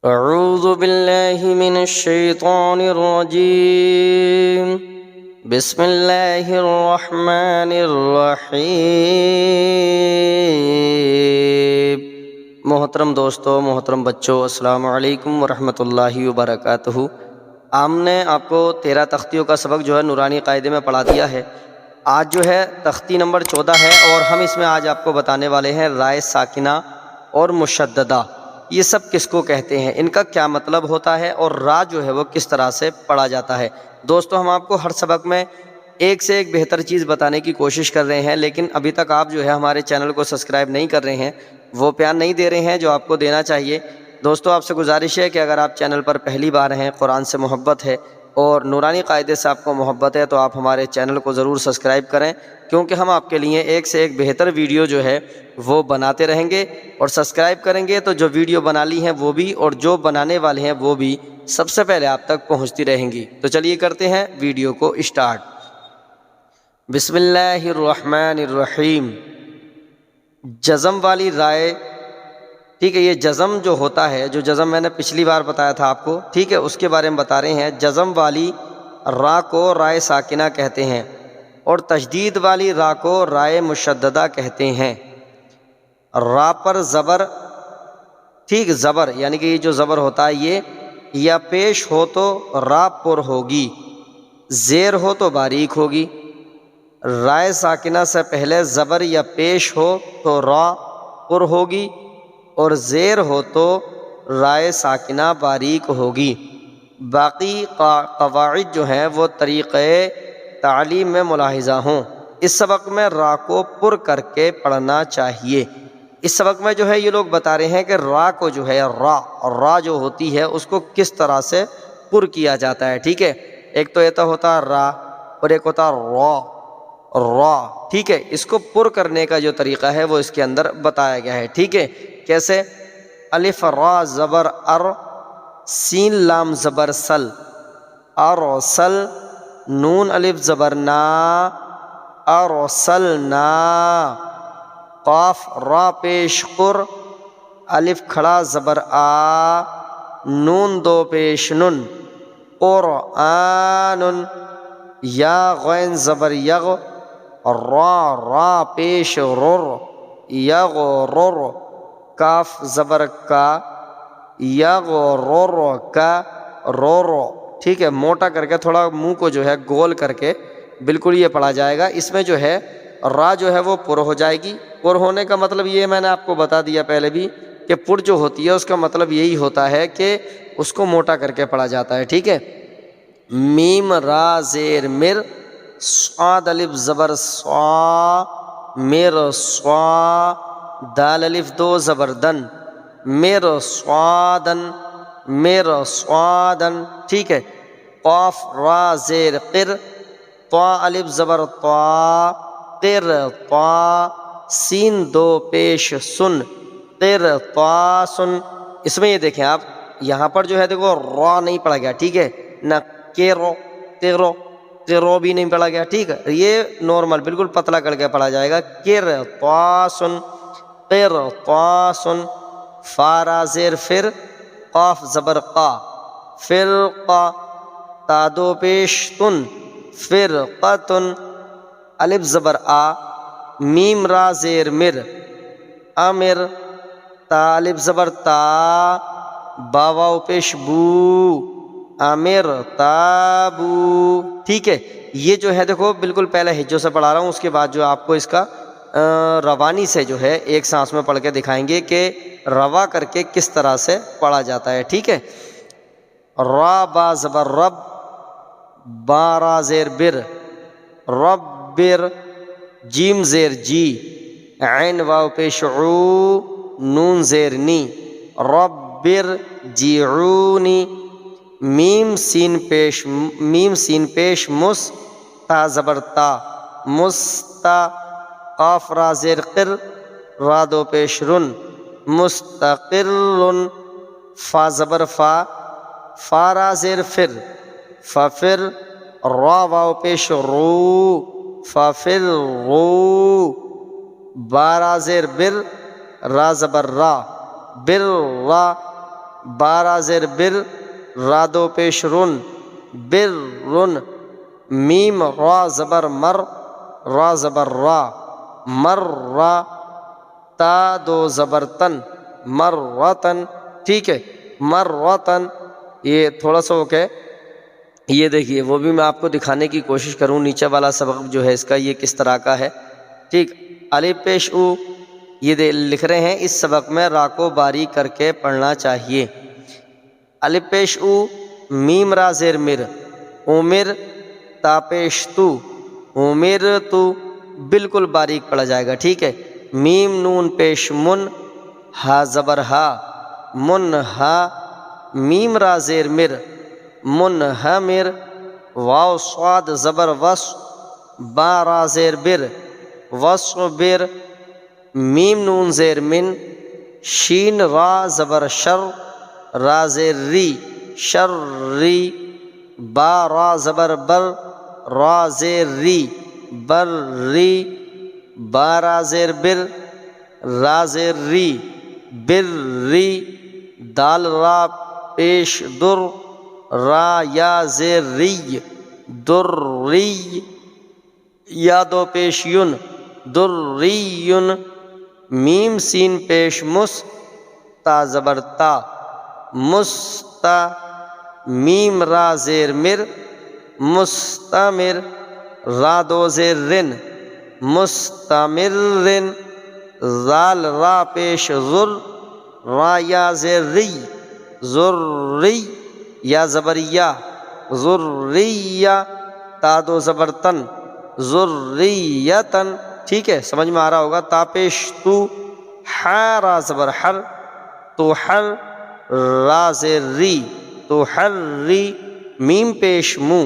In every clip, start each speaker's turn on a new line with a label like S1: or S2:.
S1: اعوذ باللہ من الشیطان الرجیم بسم اللہ الرحمن الرحیم۔ محترم دوستو، محترم بچوں، السلام علیکم ورحمۃ اللہ وبرکاتہ۔ ہم نے آپ کو 13 تختیوں کا سبق جو ہے نورانی قاعدے میں پڑھا دیا ہے۔ آج جو ہے تختی نمبر 14 ہے اور ہم اس میں آج آپ کو بتانے والے ہیں رائے ساکنہ اور مشددہ، یہ سب کس کو کہتے ہیں، ان کا کیا مطلب ہوتا ہے اور را جو ہے وہ کس طرح سے پڑھا جاتا ہے۔ دوستو، ہم آپ کو ہر سبق میں ایک سے ایک بہتر چیز بتانے کی کوشش کر رہے ہیں، لیکن ابھی تک آپ جو ہے ہمارے چینل کو سبسکرائب نہیں کر رہے ہیں، وہ پیار نہیں دے رہے ہیں جو آپ کو دینا چاہیے۔ دوستو، آپ سے گزارش ہے کہ اگر آپ چینل پر پہلی بار ہیں، قرآن سے محبت ہے اور نورانی قاعدے سے آپ کو محبت ہے، تو آپ ہمارے چینل کو ضرور سبسکرائب کریں، کیونکہ ہم آپ کے لیے ایک سے ایک بہتر ویڈیو جو ہے وہ بناتے رہیں گے، اور سبسکرائب کریں گے تو جو ویڈیو بنا لی ہیں وہ بھی اور جو بنانے والے ہیں وہ بھی سب سے پہلے آپ تک پہنچتی رہیں گی۔ تو چلیے کرتے ہیں ویڈیو کو اسٹارٹ۔ بسم اللہ الرحمن الرحیم۔ جزم والی رائے، ٹھیک ہے، یہ جزم جو ہوتا ہے، جو جزم میں نے پچھلی بار بتایا تھا آپ کو، ٹھیک ہے، اس کے بارے میں بتا رہے ہیں۔ جزم والی را کو رائے ساکنہ کہتے ہیں اور تشدید والی را کو رائے مشددہ کہتے ہیں۔ را پر زبر، ٹھیک، زبر یعنی کہ یہ جو زبر ہوتا ہے یہ یا پیش ہو تو را پر ہوگی، زیر ہو تو باریک ہوگی۔ رائے ساکنہ سے پہلے زبر یا پیش ہو تو را پر ہوگی اور زیر ہو تو رائے ساکنہ باریک ہوگی۔ باقی قواعد جو ہیں وہ طریقے تعلیم میں ملاحظہ ہوں۔ اس سبق میں را کو پر کر کے پڑھنا چاہیے۔ اس سبق میں جو ہے یہ لوگ بتا رہے ہیں کہ را کو جو ہے را جو ہوتی ہے اس کو کس طرح سے پر کیا جاتا ہے، ٹھیک ہے۔ ایک تو ایتا ہوتا را اور ایک ہوتا را، ٹھیک ہے۔ اس کو پر کرنے کا جو طریقہ ہے وہ اس کے اندر بتایا گیا ہے، ٹھیک ہے۔ کیسے؟ الف را زبر ار، سین لام زبر سل، ارسل، نون الف زبر نا، ارسلنا، قاف را پیش قر، الف کھڑا زبر آ، نون دو پیش نن، قرآن، یا غین زبر یغ، را پیش رر، یغرر، کاف زبر کا، یغرر کا، رو، ٹھیک ہے۔ موٹا کر کے تھوڑا منہ کو جو ہے گول کر کے بالکل یہ پڑھا جائے گا۔ اس میں جو ہے را جو ہے وہ پر ہو جائے گی۔ پر ہونے کا مطلب یہ میں نے آپ کو بتا دیا پہلے بھی کہ پر جو ہوتی ہے اس کا مطلب یہی ہوتا ہے کہ اس کو موٹا کر کے پڑھا جاتا ہے، ٹھیک ہے۔ میم را زیر مر، صاد الف زبر صا، مر صا، دال الف دو زبر دن، مر صادن، مر صادن، ٹھیک ہے۔ قاف را زیر قر، طا الف زبر طا، قر طا، سین دو پیش سن، قر طا سن۔ اس میں یہ دیکھیں آپ، یہاں پر جو ہے دیکھو را نہیں پڑھا گیا، ٹھیک ہے، نہ کیرو تیرو، تیرو بھی نہیں پڑھا گیا، ٹھیک ہے۔ یہ نارمل بالکل پتلا کر کے پڑھا جائے گا، قر طا سن، قر طا سن۔ فا را زیر فر، قاف زبر قا، فرقا، تا دو پیش تن، فرقتن، الف زبر آ، میم را زیر مر، امر، تا الف زبر تا، با واو پیش بو، امر تابو، ٹھیک ہے۔ یہ جو ہے دیکھو بالکل پہلے ہجوں سے پڑھا رہا ہوں، اس کے بعد جو آپ کو اس کا روانی سے جو ہے ایک سانس میں پڑھ کے دکھائیں گے کہ روا کر کے کس طرح سے پڑھا جاتا ہے، ٹھیک ہے۔ را با زبر رب، با را زیر بر، رب بر، جیم زیر جی، عین واو پیش عو، نون زیر نی، رب بر جیعونی، میم سین پیش مس، تا زبر تا، مستا، قاف را زیر قر، را دو پیش رن، مستقرن، فا زبر فا، فا را زیر فر، ففر، را واو پیش رو، ففر رو، با را زیر بر، را زبر را، بر را، بارا زیر بر، را دو پیش رن، بر رن، میم را زبر مر، را زبر را، مر را، تا دو زبر تن، مر وطن، ٹھیک ہے، مر وطن. یہ تھوڑا سا ہو کے یہ دیکھیے وہ بھی میں آپ کو دکھانے کی کوشش کروں، نیچے والا سبق جو ہے اس کا یہ کس طرح کا ہے. ٹھیک، الف پیش او، یہ لکھ رہے ہیں اس سبق میں را کو باریک کر کے پڑھنا چاہیے. الف پیش او، میم را زیر مر، عمر، تا پیش تو، عمر تو، بالکل باریک پڑھا جائے گا. ٹھیک ہے، میم نون پیش من، ہا زبر ہا، من ہا، میم را زیر مر، منہمر، واو صاد زبر وس، با را زیر بر، وصبر، میم نون زیر من، شین را زبر شر، را زیر ری، شر ری، با را زبر بر، را زیر ری، بر ری، با را زیر بر، را زیر ری، بر ری، دال را پیش در، را یا زیر ری، در ری، یا دو پیش یون، در ری یون، میم سین پیش مس، تا زبر تا، مستا، میم را زیر مر، مستمر، را دو زیر رن، مستمر رن، زال را پیش ذر، را یا زیر ری، ذری، یا زبریا، ذریہ، تا دو زبر تن، ذریتن. ٹھیک ہے، سمجھ میں آ رہا ہوگا. تا پیش تو، حا زبر حر، تو حر، را زیر ری، تو حر ری، میم پیش مو،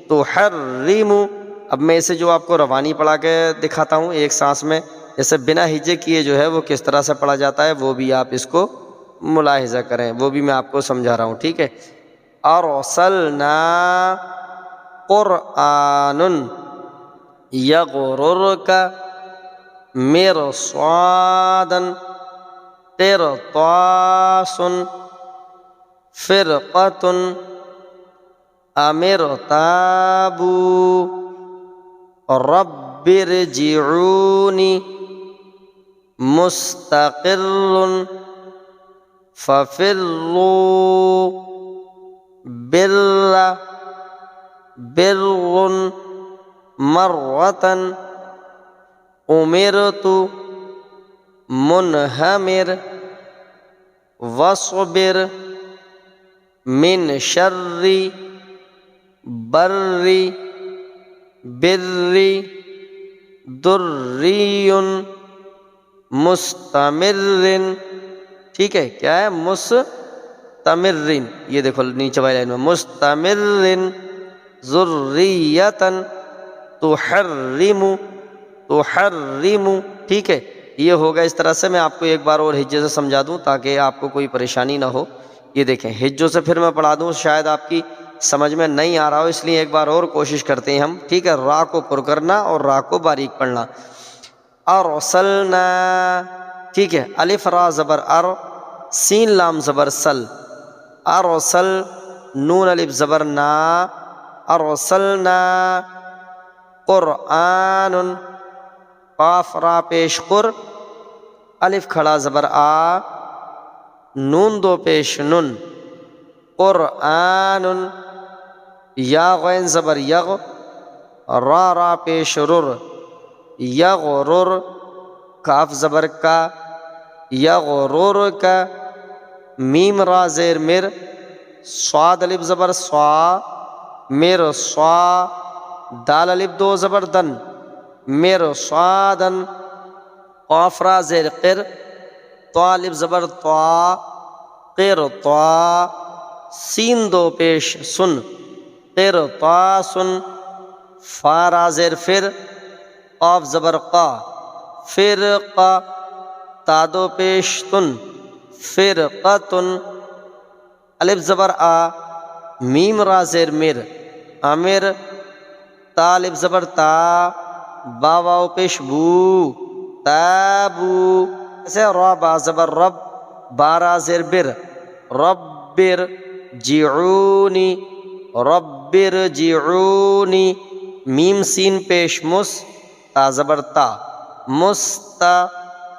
S1: تو حر ری مو. اب میں اسے جو آپ کو روانی پڑھا کے دکھاتا ہوں ایک سانس میں، جیسے بنا ہجے کیے جو ہے وہ کس طرح سے پڑھا جاتا ہے، وہ بھی آپ اس کو ملاحظہ کریں، وہ بھی میں آپ کو سمجھا رہا ہوں. ٹھیک ہے، ارسلنا قرآن یغررک مرصادا قرطاس فرقۃ امرتابوا رب ارجعونی مستقر ففروا بر بر مرۃ امرت منہمر وصبر من شر بر بر دری مستمر. ٹھیک ہے، کیا ہے؟ مستمر. یہ دیکھو نیچے والی لائن میں مستمر ذریۃ تحرم تحرم. ٹھیک ہے، یہ ہوگا اس طرح سے. میں آپ کو ایک بار اور ہجے سے سمجھا دوں تاکہ آپ کو کوئی پریشانی نہ ہو. یہ دیکھیں ہجوں سے پھر میں پڑھا دوں، شاید آپ کی سمجھ میں نہیں آ رہا ہو، اس لیے ایک بار اور کوشش کرتے ہیں ہم. ٹھیک ہے، را کو پر کرنا اور را کو باریک پڑھنا. ارسلنا، ٹھیک ہے، الف را زبر ار، سین لام زبر سل، ارسل، نون الف زبر نا، ارسلنا قرآن، قاف را پیش قر، الف کھڑا زبر آ، نون دو پیش نن، قرآن، یا غین زبر یغ، را پیش رر، یغرر، کاف زبر کا، یغرر کا، میم را زیر مر، صاد الف زبر صا، مر صا، دال الف دو زبر دن، مر صادن، قاف را زیر قر، طا الف زبر طا، قر طا، سین دو پیش سن، قر طا سن، فا را زیر فر، قاف زبر قا، فرقا، تا دو پیش تن، فرقتن، الف زبر آ، میم را زیر مر، امر، تا الف زبر تا، با واو پیش بو، تابو. ایسے را با زبر رب، با را زیر بر، ربر جعونی ربر جعونی میم سین پیش مس تا زبر تا مستا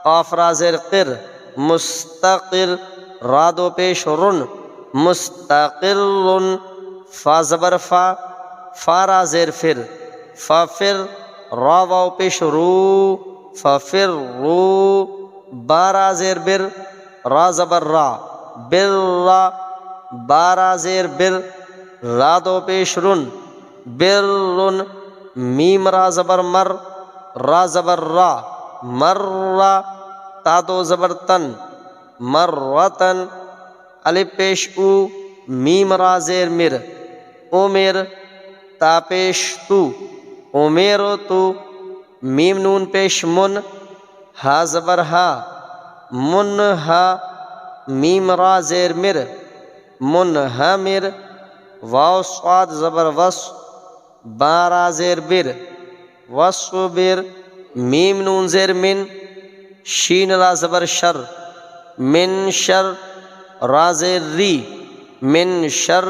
S1: قاف را زیر قر مستقر را دو پیش رن مستقر فا زبر فا فا را زیر فر فافر را واو پیش رو ففر رو با را زیر بر را زبر را بر را با را زیر بر را دو پیش رن بر رن میم را زبر مر را زبر را مر را تا دو زبر تن مرتن الف پیش او میم را زیر مر عمر تا پیش تو عمر تو میم نون پیش من ہا زبر ہا من ہا میم را زیر مر منہمر واو صاد زبر وس با را زیر بر وصبر میم نون زیر من شین را زبر شر من شر را زیر ری من شر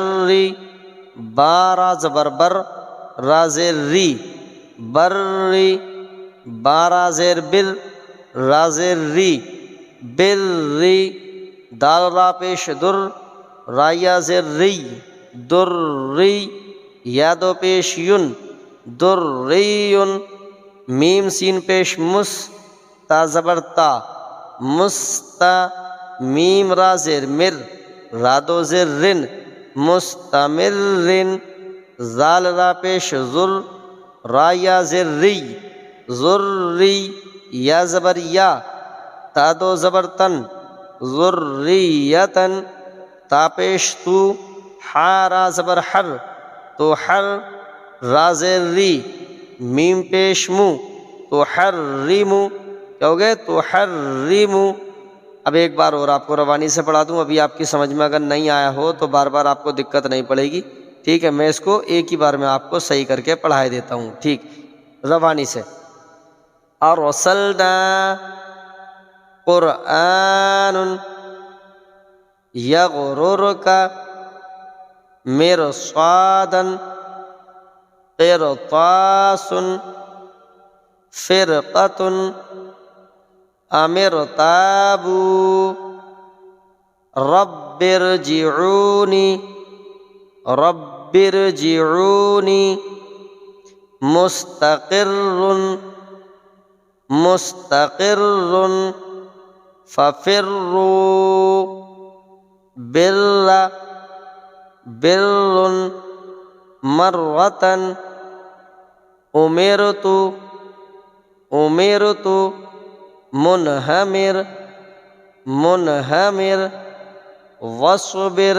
S1: با را زبر بر را زیر ری بر ری با را زیر بر را زیر ری بر ری دال را پیش در را یا زیر ری در ری یا دو پیش یون در ریون میم سین پیش مس تا زبر تا مستا میم را زیر مر را دو زیر رن مستمر رن زال را پیش زر را یا زیر ری زر ری یا زبر یا تا دو زبر تن ذریتن تا پیش تو حا را زبر حر تو حر را زیر ری میم پیش مو تو حرمو کیا ہو گئے تو حرمو۔ اب ایک بار اور آپ کو روانی سے پڑھا دوں، ابھی آپ کی سمجھ میں اگر نہیں آیا ہو تو بار بار آپ کو دقت نہیں پڑے گی، ٹھیک ہے؟ میں اس کو ایک ہی بار میں آپ کو صحیح کر کے پڑھائے دیتا ہوں، ٹھیک؟ روانی سے ارسلنا قرآن یغررک مرصادا قرطاس فرقۃ امر تابو رب ارجعونی رب ارجعونی مستقر مستقر ففروا بر بر مرتن امرت امرت منہمر منہمر وصبر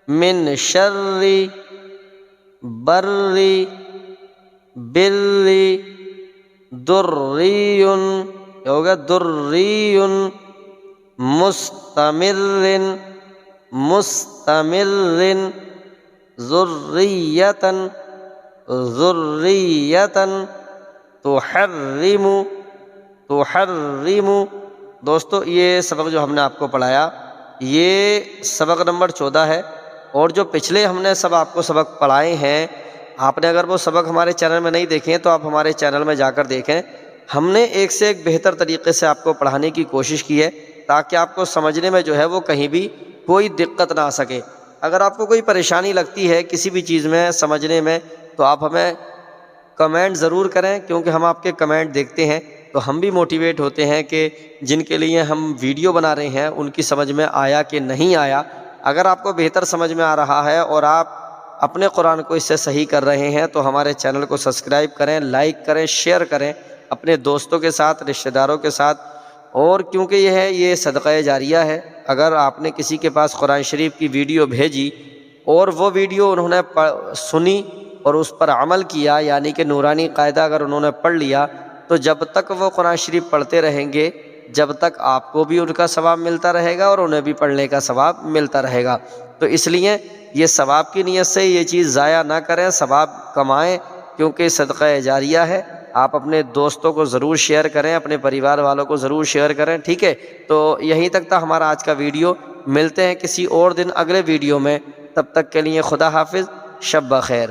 S1: من شر بر بر دری ہوگا دری مستمر مستمر ذریتن ذریتن تحرم تحرم۔ دوستو یہ سبق جو ہم نے آپ کو پڑھایا یہ سبق نمبر 14 ہے، اور جو پچھلے ہم نے سب آپ کو سبق پڑھائے ہیں، آپ نے اگر وہ سبق ہمارے چینل میں نہیں دیکھے تو آپ ہمارے چینل میں جا کر دیکھیں۔ ہم نے ایک سے ایک بہتر طریقے سے آپ کو پڑھانے کی کوشش کی ہے تاکہ آپ کو سمجھنے میں جو ہے وہ کہیں بھی کوئی دقت نہ آ سکے۔ اگر آپ کو کوئی پریشانی لگتی ہے کسی بھی چیز میں سمجھنے میں تو آپ ہمیں کمنٹ ضرور کریں، کیونکہ ہم آپ کے کمنٹ دیکھتے ہیں تو ہم بھی موٹیویٹ ہوتے ہیں کہ جن کے لیے ہم ویڈیو بنا رہے ہیں ان کی سمجھ میں آیا کہ نہیں آیا۔ اگر آپ کو بہتر سمجھ میں آ رہا ہے اور آپ اپنے قرآن کو اس سے صحیح کر رہے ہیں تو ہمارے چینل کو سبسکرائب کریں، لائک کریں، شیئر کریں اپنے دوستوں کے ساتھ، رشتہ داروں کے ساتھ، اور کیونکہ یہ صدقہ جاریہ ہے۔ اگر آپ نے کسی کے پاس قرآن شریف کی ویڈیو بھیجی اور وہ ویڈیو انہوں نے سنی اور اس پر عمل کیا، یعنی کہ نورانی قاعدہ اگر انہوں نے پڑھ لیا، تو جب تک وہ قرآن شریف پڑھتے رہیں گے جب تک آپ کو بھی ان کا ثواب ملتا رہے گا اور انہیں بھی پڑھنے کا ثواب ملتا رہے گا۔ تو اس لیے یہ ثواب کی نیت سے یہ چیز ضائع نہ کریں، ثواب کمائیں، کیونکہ صدقہ جاریہ ہے آپ اپنے دوستوں کو ضرور شیئر کریں، اپنے پریوار والوں کو ضرور شیئر کریں، ٹھیک ہے؟ تو یہیں تک تھا ہمارا آج کا ویڈیو، ملتے ہیں کسی اور دن اگلے ویڈیو میں، تب تک کے لیے خدا حافظ، شب بخیر۔